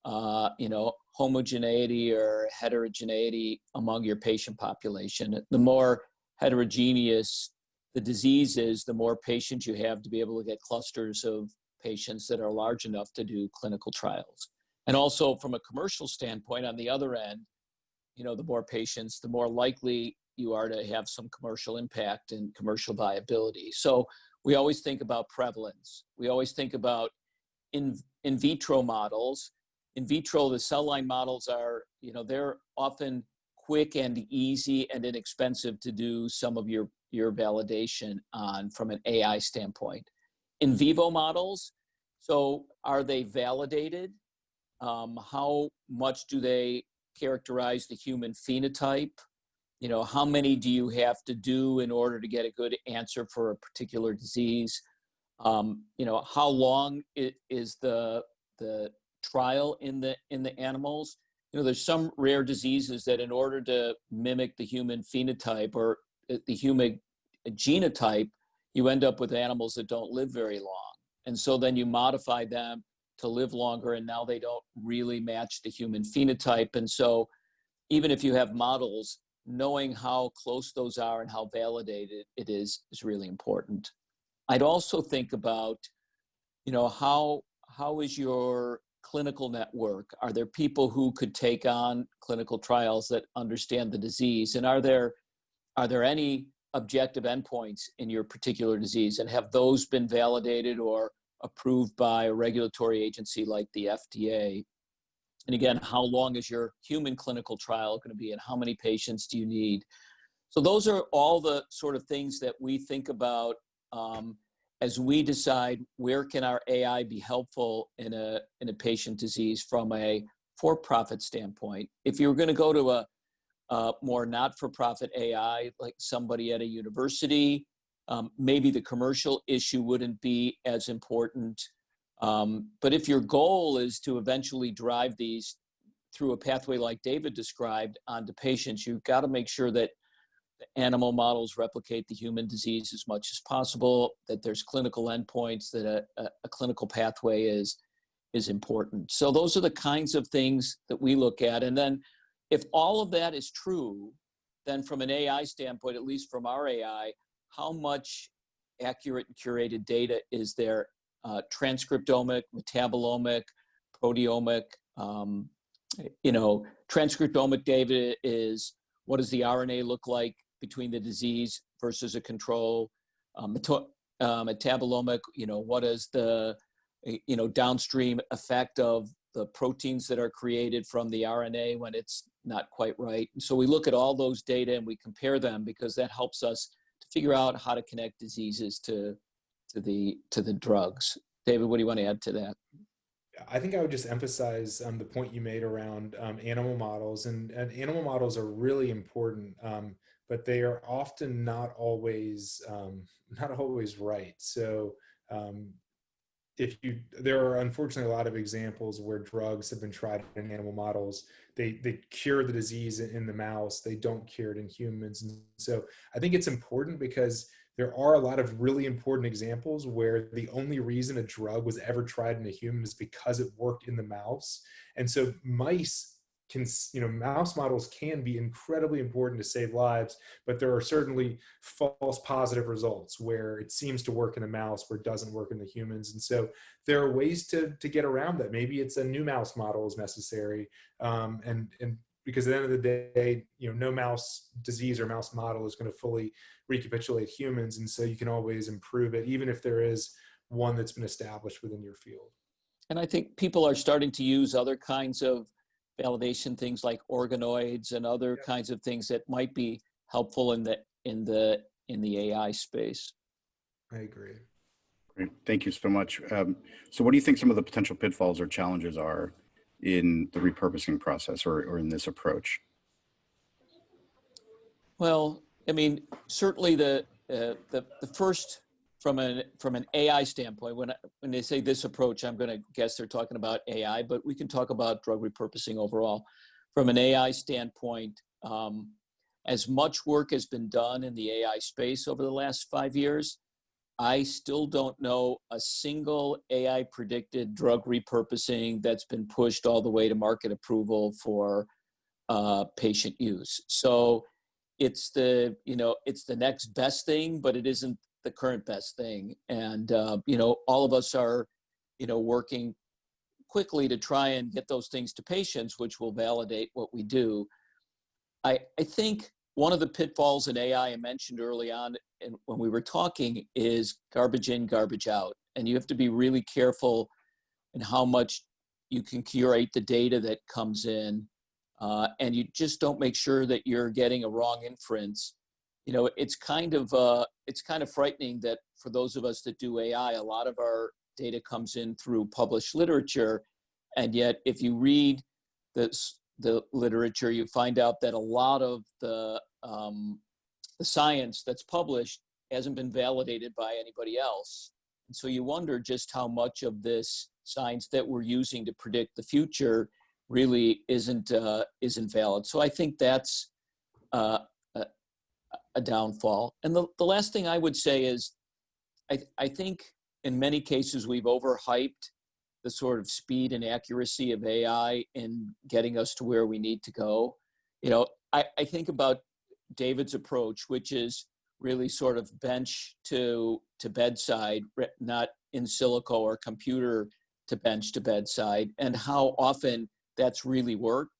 [SPEAKER 3] homogeneity or heterogeneity among your patient population. The more heterogeneous the disease is, the more patients you have to be able to get clusters of patients that are large enough to do clinical trials. And also from a commercial standpoint, on the other end, the more patients, the more likely you are to have some commercial impact and commercial viability. So we always think about prevalence. We always think about in vitro models. In vitro, the cell line models are, they're often quick and easy and inexpensive to do some of your validation on from an AI standpoint. In vivo models, so are they validated? How much do they characterize the human phenotype? How many do you have to do in order to get a good answer for a particular disease? How long is the trial in the animals? There's some rare diseases that in order to mimic the human phenotype or the human genotype, you end up with animals that don't live very long. And so then you modify them to live longer, and now they don't really match the human phenotype. And so even if you have models, knowing how close those are and how validated it is really important. I'd also think about, how is your clinical network? Are there people who could take on clinical trials that understand the disease? And are there any objective endpoints in your particular disease? And have those been validated or approved by a regulatory agency like the FDA? And again, how long is your human clinical trial going to be, and how many patients do you need? So those are all the sort of things that we think about as we decide where can our AI be helpful in a patient disease from a for-profit standpoint. If you're going to go to a more not-for-profit AI, like somebody at a university, maybe the commercial issue wouldn't be as important. But if your goal is to eventually drive these through a pathway like David described onto patients, you've got to make sure that the animal models replicate the human disease as much as possible, that there's clinical endpoints, that a clinical pathway is important. So those are the kinds of things that we look at. And then if all of that is true, then from an AI standpoint, at least from our AI, how much accurate and curated data is there? Transcriptomic, metabolomic, proteomic. Transcriptomic data is, what does the RNA look like between the disease versus a control? Metabolomic, what is the downstream effect of the proteins that are created from the RNA when it's not quite right. And so we look at all those data and we compare them, because that helps us to figure out how to connect diseases to the drugs. David, what do you want to add to that?
[SPEAKER 2] I think I would just emphasize the point you made around animal models, and animal models are really important, but they are often not always right. So there are unfortunately a lot of examples where drugs have been tried in animal models. They cure the disease in the mouse, they don't cure it in humans. And so I think it's important, because there are a lot of really important examples where the only reason a drug was ever tried in a human is because it worked in the mouse. And so mouse models can be incredibly important to save lives, but there are certainly false positive results where it seems to work in the mouse where it doesn't work in the humans. And so there are ways to get around that. Maybe it's a new mouse model is necessary. And because at the end of the day, no mouse disease or mouse model is going to fully recapitulate humans. And so you can always improve it, even if there is one that's been established within your field.
[SPEAKER 3] And I think people are starting to use other kinds of validation, things like organoids and other kinds of things that might be helpful in the AI space.
[SPEAKER 2] I agree.
[SPEAKER 1] Great. Thank you so much. So what do you think some of the potential pitfalls or challenges are in the repurposing process or in this approach?
[SPEAKER 3] Well, I mean, certainly the first, from an AI standpoint, when they say this approach, I'm going to guess they're talking about AI, but we can talk about drug repurposing overall. From an AI standpoint, as much work has been done in the AI space over the last 5 years, I still don't know a single AI predicted drug repurposing that's been pushed all the way to market approval for patient use. So it's the next best thing, but it isn't the current best thing. And, all of us are, working quickly to try and get those things to patients, which will validate what we do. I think one of the pitfalls in AI I mentioned early on when we were talking is garbage in, garbage out. And you have to be really careful in how much you can curate the data that comes in. And you just don't make sure that you're getting a wrong inference. It's kind of frightening that for those of us that do AI, a lot of our data comes in through published literature. And yet, if you read the literature, you find out that a lot of the science that's published hasn't been validated by anybody else. And so you wonder just how much of this science that we're using to predict the future really isn't valid. So I think that's a downfall. And the last thing I would say is, I think in many cases we've overhyped the sort of speed and accuracy of AI in getting us to where we need to go. I think about David's approach, which is really sort of bench to bedside, not in silico or computer to bench to bedside, and how often that's really worked.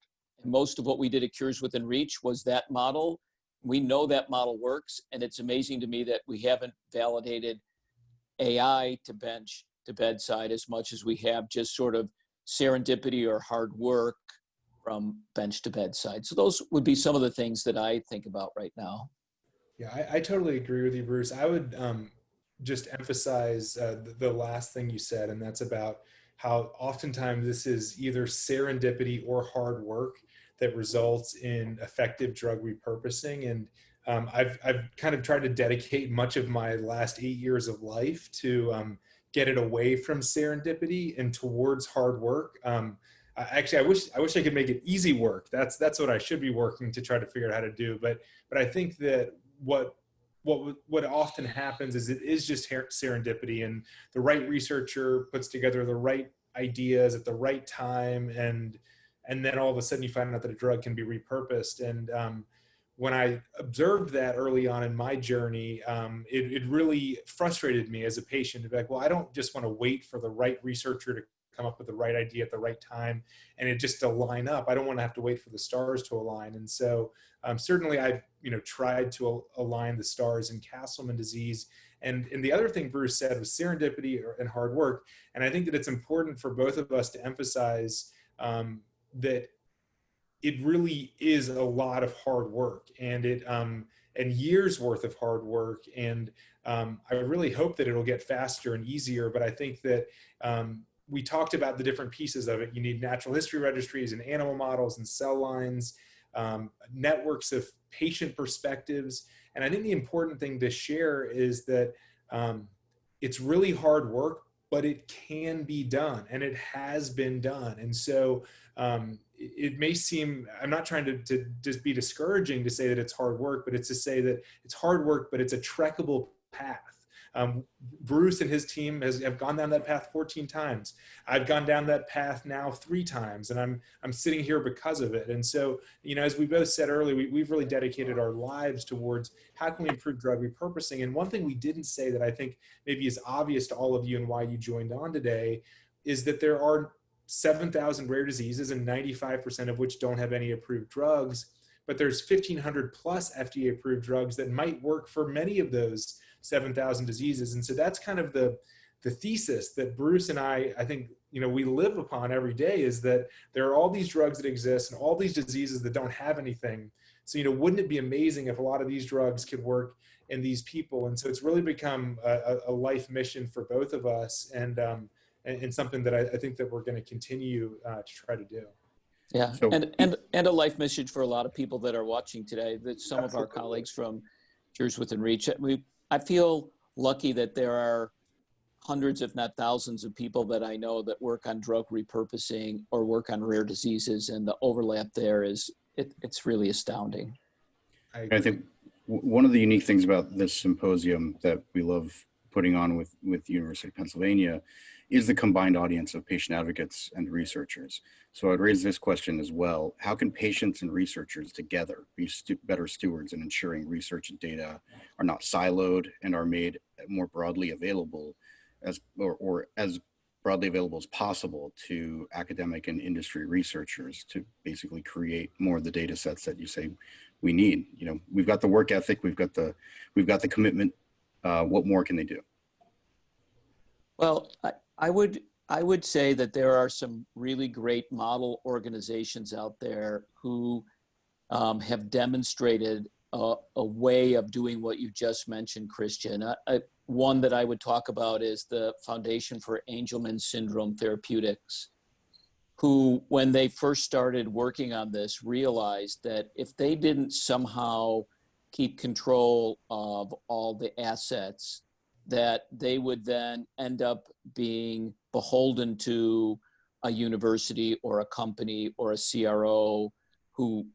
[SPEAKER 3] And most of what we did at Cures Within Reach was that model. We know that model works, and it's amazing to me that we haven't validated AI to bench to bedside as much as we have just sort of serendipity or hard work from bench to bedside. So those would be some of the things that I think about right now.
[SPEAKER 2] Yeah, I totally agree with you, Bruce. I would just emphasize the last thing you said, and that's about how oftentimes this is either serendipity or hard work that results in effective drug repurposing. And I've kind of tried to dedicate much of my last 8 years of life to get it away from serendipity and towards hard work. Actually, I wish I could make it easy work. That's what I should be working to try to figure out how to do. But I think that what often happens is it is just serendipity, and the right researcher puts together the right ideas at the right time, and then all of a sudden you find out that a drug can be repurposed. And when I observed that early on in my journey, it really frustrated me as a patient to be like, well, I don't just want to wait for the right researcher to come up with the right idea at the right time and it just to line up. I don't want to have to wait for the stars to align. And so certainly I've tried to align the stars in Castleman disease. And the other thing Bruce said was serendipity and hard work. And I think that it's important for both of us to emphasize that it really is a lot of hard work, and and years worth of hard work. And I really hope that it'll get faster and easier. But I think that we talked about the different pieces of it. You need natural history registries and animal models and cell lines, networks of patient perspectives. And I think the important thing to share is that it's really hard work, but it can be done, and it has been done. And so it may seem, I'm not trying to just be discouraging to say that it's hard work, but it's to say that it's hard work, but it's a trekkable path. Bruce and his team have gone down that path 14 times. I've gone down that path now 3 times, and I'm sitting here because of it. And so, as we both said earlier, we've really dedicated our lives towards how can we improve drug repurposing. And one thing we didn't say that I think maybe is obvious to all of you and why you joined on today is that there are 7,000 rare diseases, and 95% of which don't have any approved drugs. But there's 1,500 plus FDA approved drugs that might work for many of those 7,000 diseases. And so that's kind of the thesis that Bruce and I think, we live upon every day, is that there are all these drugs that exist and all these diseases that don't have anything. So, wouldn't it be amazing if a lot of these drugs could work in these people? And so it's really become a life mission for both of us, and something that I think that we're going to continue to try to do.
[SPEAKER 3] Yeah, so, and a life mission for a lot of people that are watching today, that some of our colleagues from Cures Within Reach. I feel lucky that there are hundreds, if not thousands, of people that I know that work on drug repurposing or work on rare diseases, and the overlap there it's really astounding.
[SPEAKER 1] I think one of the unique things about this symposium that we love putting on with the University of Pennsylvania is the combined audience of patient advocates and researchers. So I'd raise this question as well. How can patients and researchers together be better stewards in ensuring research and data are not siloed and are made more broadly available or as broadly available as possible to academic and industry researchers to basically create more of the data sets that you say we need? We've got the work ethic, we've got the commitment. What more can they do?
[SPEAKER 3] Well, I would say that there are some really great model organizations out there who have demonstrated a way of doing what you just mentioned, Christian. One that I would talk about is the Foundation for Angelman Syndrome Therapeutics, who, when they first started working on this, realized that if they didn't somehow keep control of all the assets, that they would then end up being beholden to a university or a company or a CRO who,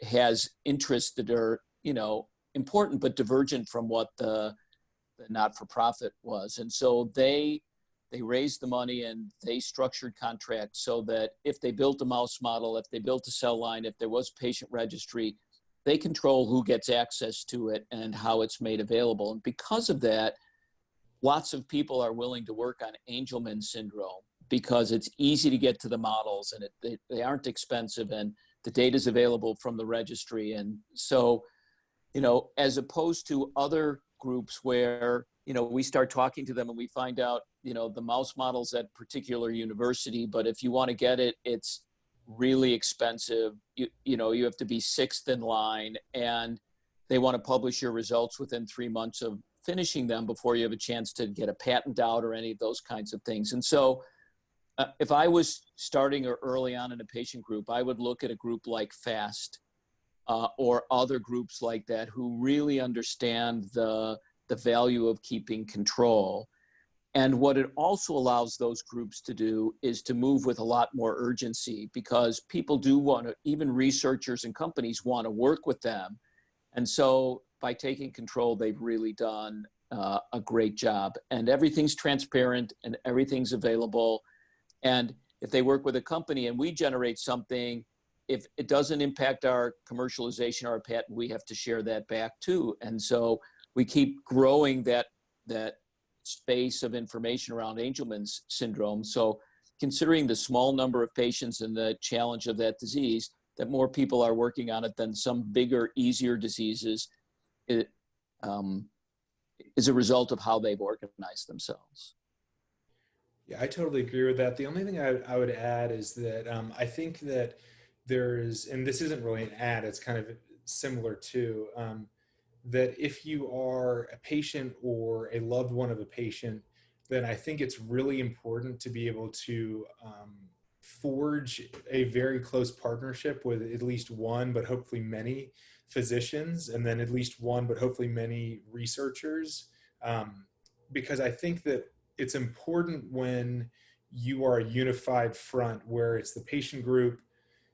[SPEAKER 3] has interests that are, important but divergent from what the not-for-profit was. And so they raised the money and they structured contracts so that if they built a mouse model, if they built a cell line, if there was patient registry, they control who gets access to it and how it's made available. And because of that, lots of people are willing to work on Angelman syndrome because it's easy to get to the models, and they aren't expensive, and the data is available from the registry. And so, as opposed to other groups where, we start talking to them and we find out, the mouse model's at particular university, but if you want to get it, it's really expensive. You have to be 6th in line, and they want to publish your results within 3 months of finishing them before you have a chance to get a patent out or any of those kinds of things. And so if I was starting or early on in a patient group, I would look at a group like FAST, or other groups like that who really understand the value of keeping control. And what it also allows those groups to do is to move with a lot more urgency, because people do want to, even researchers and companies want to work with them. And so by taking control, they've really done a great job. And everything's transparent and everything's available. And if they work with a company and we generate something, if it doesn't impact our commercialization or our patent, we have to share that back too. And so we keep growing that space of information around Angelman's syndrome. So considering the small number of patients and the challenge of that disease, that more people are working on it than some bigger, easier diseases, it is a result of how they've organized themselves.
[SPEAKER 2] Yeah, I totally agree with that. The only thing I would add is that I think that there's, and this isn't really an ad, it's kind of similar to, that if you are a patient or a loved one of a patient, then I think it's really important to be able to forge a very close partnership with at least one, but hopefully many physicians, and then at least one, but hopefully many researchers. Because I think that it's important when you are a unified front where it's the patient group,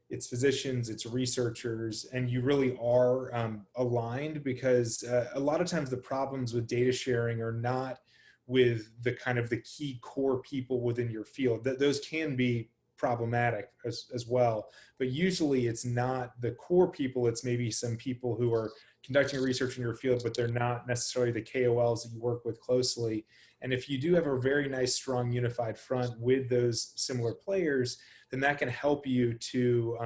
[SPEAKER 2] it's physicians, it's researchers, and you really are aligned, because a lot of times the problems with data sharing are not with the kind of the key core people within your field. Those can be problematic as well, but usually it's not the core people, it's maybe some people who are conducting research in your field, but they're not necessarily the KOLs that you work with closely. And if you do have a very nice, strong, unified front with those similar players, then that can help you to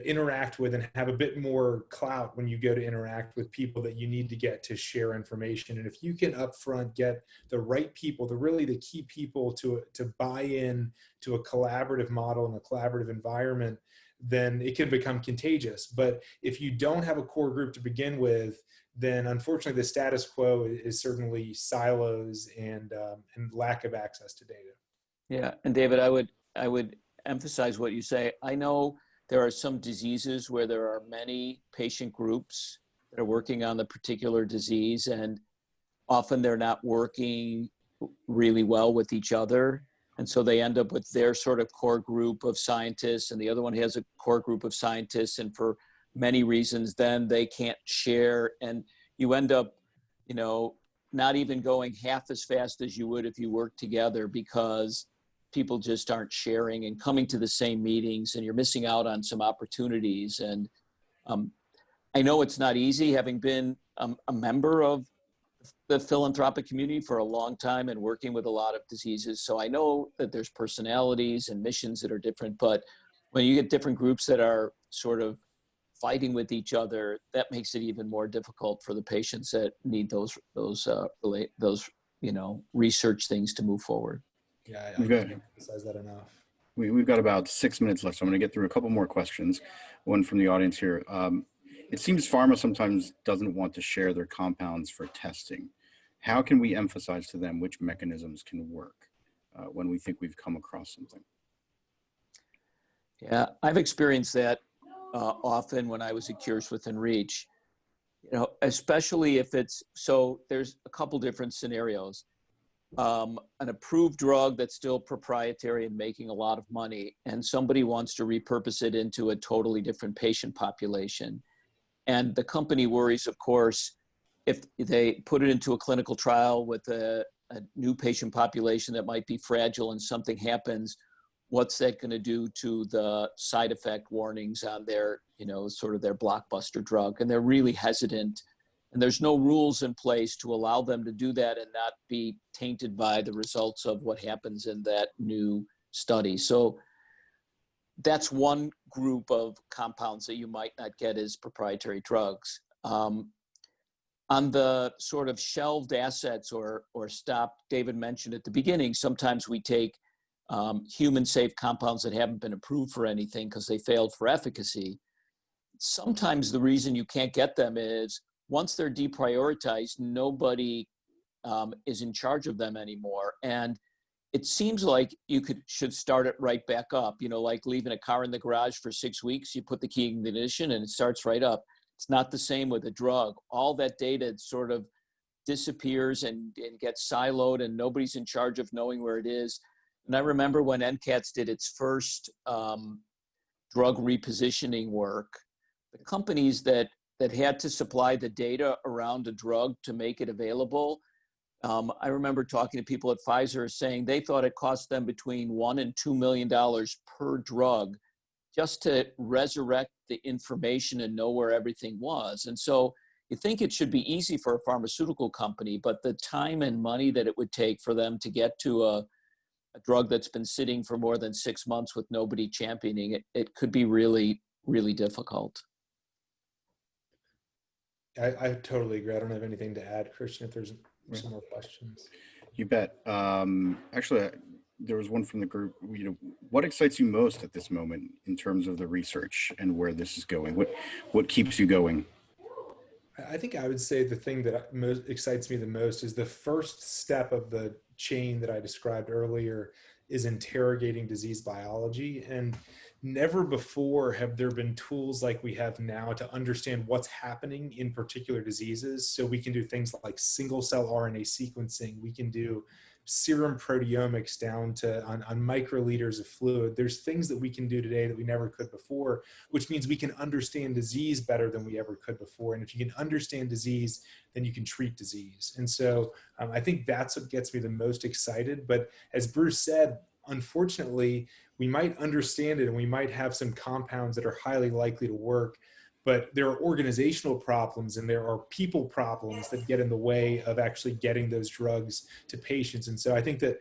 [SPEAKER 2] interact with and have a bit more clout when you go to interact with people that you need to get to share information. And if you can upfront get the right people, the key people to buy in to a collaborative model and a collaborative environment, then it can become contagious. But if you don't have a core group to begin with, then unfortunately the status quo is certainly silos and lack of access to data.
[SPEAKER 3] Yeah, and David, I would emphasize what you say. I know there are some diseases where there are many patient groups that are working on the particular disease, and often they're not working really well with each other. And so they end up with their sort of core group of scientists, and the other one has a core group of scientists, and for many reasons, then they can't share. And you end up, not even going half as fast as you would if you worked together, because people just aren't sharing and coming to the same meetings, and you're missing out on some opportunities. And I know it's not easy, having been a member of the philanthropic community for a long time and working with a lot of diseases. So I know that there's personalities and missions that are different, but when you get different groups that are sort of fighting with each other, that makes it even more difficult for the patients that need those research things to move forward.
[SPEAKER 2] Yeah, I can't emphasize that enough.
[SPEAKER 1] We've got about 6 minutes left, so I'm going to get through a couple more questions. One from the audience here. It seems pharma sometimes doesn't want to share their compounds for testing. How can we emphasize to them which mechanisms can work when we think we've come across something?
[SPEAKER 3] Yeah, I've experienced that often when I was at Cures Within Reach. Especially if there's a couple different scenarios. An approved drug that's still proprietary and making a lot of money, and somebody wants to repurpose it into a totally different patient population. And the company worries, of course, if they put it into a clinical trial with a new patient population that might be fragile and something happens, what's that going to do to the side effect warnings on their, sort of their blockbuster drug? And they're really hesitant. And there's no rules in place to allow them to do that and not be tainted by the results of what happens in that new study. So that's one group of compounds that you might not get as proprietary drugs. On the sort of shelved assets or stop, David mentioned at the beginning, sometimes we take human safe compounds that haven't been approved for anything because they failed for efficacy. Sometimes the reason you can't get them is once they're deprioritized, nobody is in charge of them anymore. And it seems like you should start it right back up, like leaving a car in the garage for 6 weeks, you put the key in the ignition and it starts right up. It's not the same with a drug. All that data sort of disappears and gets siloed, and nobody's in charge of knowing where it is. And I remember when NCATS did its first drug repositioning work, the companies that had to supply the data around a drug to make it available, I remember talking to people at Pfizer saying they thought it cost them between $1 and $2 million per drug just to resurrect the information and know where everything was. And so you think it should be easy for a pharmaceutical company, but the time and money that it would take for them to get to a drug that's been sitting for more than 6 months with nobody championing it, it could be really, really difficult.
[SPEAKER 2] I totally agree. I don't have anything to add, Christian, if there's some more questions.
[SPEAKER 1] You bet. Actually, there was one from the group. What excites you most at this moment in terms of the research and where this is going? What keeps you going?
[SPEAKER 2] I think I would say the thing that most excites me the most is the first step of the chain that I described earlier is interrogating disease biology. And never before have there been tools like we have now to understand what's happening in particular diseases. So we can do things like single cell RNA sequencing. We can do serum proteomics down to on microliters of fluid. There's things that we can do today that we never could before, which means we can understand disease better than we ever could before. And if you can understand disease, then you can treat disease. And so I think that's what gets me the most excited. But as Bruce said, unfortunately, we might understand it and we might have some compounds that are highly likely to work, but there are organizational problems and there are people problems that get in the way of actually getting those drugs to patients. And so I think that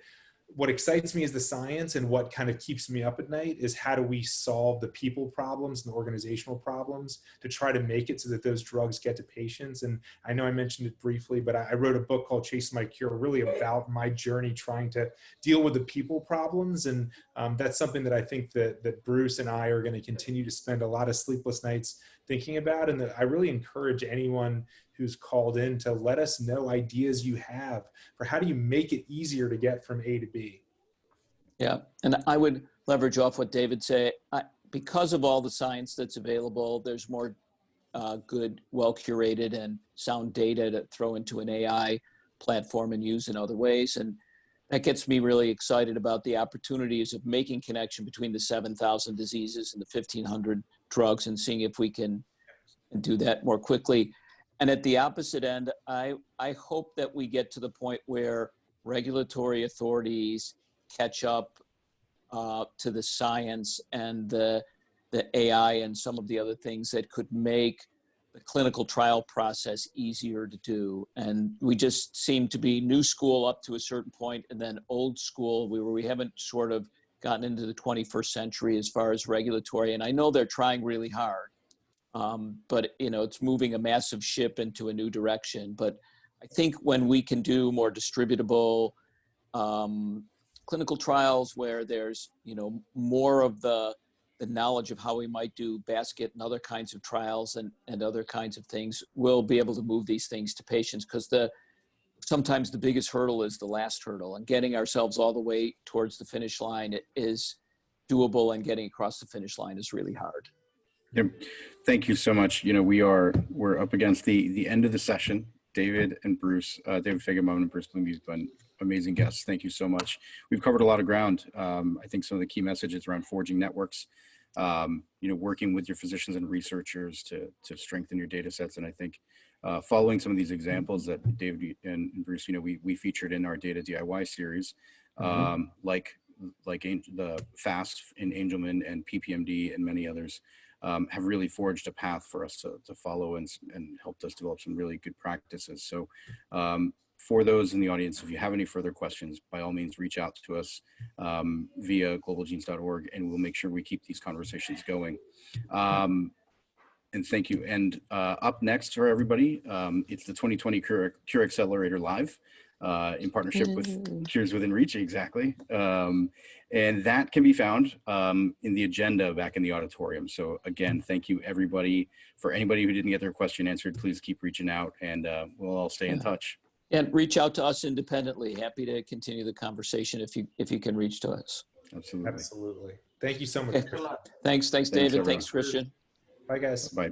[SPEAKER 2] what excites me is the science, and what kind of keeps me up at night is how do we solve the people problems and the organizational problems to try to make it so that those drugs get to patients. And I know I mentioned it briefly, but I wrote a book called Chasing My Cure, really about my journey trying to deal with the people problems. And that's something that I think that Bruce and I are going to continue to spend a lot of sleepless nights thinking about. And that I really encourage anyone who's called in to let us know ideas you have for how do you make it easier to get from A to B.
[SPEAKER 3] Yeah, and I would leverage off what David said. Because of all the science that's available, there's more good, well-curated and sound data to throw into an AI platform and use in other ways. And that gets me really excited about the opportunities of making connection between the 7,000 diseases and the 1,500 drugs and seeing if we can do that more quickly. And at the opposite end, I hope that we get to the point where regulatory authorities catch up to the science and the AI and some of the other things that could make the clinical trial process easier to do. And we just seem to be new school up to a certain point, and then old school where we haven't sort of gotten into the 21st century as far as regulatory. And I know they're trying really hard. But it's moving a massive ship into a new direction. But I think when we can do more distributable clinical trials where there's more of the knowledge of how we might do basket and other kinds of trials and other kinds of things, we'll be able to move these things to patients, because sometimes the biggest hurdle is the last hurdle, and getting ourselves all the way towards the finish line is doable, and getting across the finish line is really hard.
[SPEAKER 1] Yep. Thank you so much. We're up against the end of the session. David and Bruce, David Fajgenbaum and Bruce Bloomby have been amazing guests. Thank you so much. We've covered a lot of ground. I think some of the key messages around forging networks, working with your physicians and researchers to strengthen your data sets. And I think following some of these examples that David and Bruce, we featured in our data DIY series, like the FAST in Angelman and PPMD and many others, have really forged a path for us to follow and helped us develop some really good practices. So for those in the audience, if you have any further questions, by all means, reach out to us via globalgenes.org, and we'll make sure we keep these conversations going. And thank you. And up next for everybody, it's the 2020 Cure Accelerator Live. In partnership with Cures Within Reach, exactly. And that can be found in the agenda back in the auditorium. So again, thank you everybody. For anybody who didn't get their question answered, please keep reaching out, and we'll all stay in touch.
[SPEAKER 3] And reach out to us independently. Happy to continue the conversation if you can reach to us.
[SPEAKER 1] Absolutely.
[SPEAKER 2] Absolutely. Thank you so much.
[SPEAKER 3] Okay. Thanks,
[SPEAKER 1] Thanks,
[SPEAKER 3] David.
[SPEAKER 1] everyone.
[SPEAKER 3] Thanks, Christian.
[SPEAKER 2] Bye, guys.
[SPEAKER 1] Bye.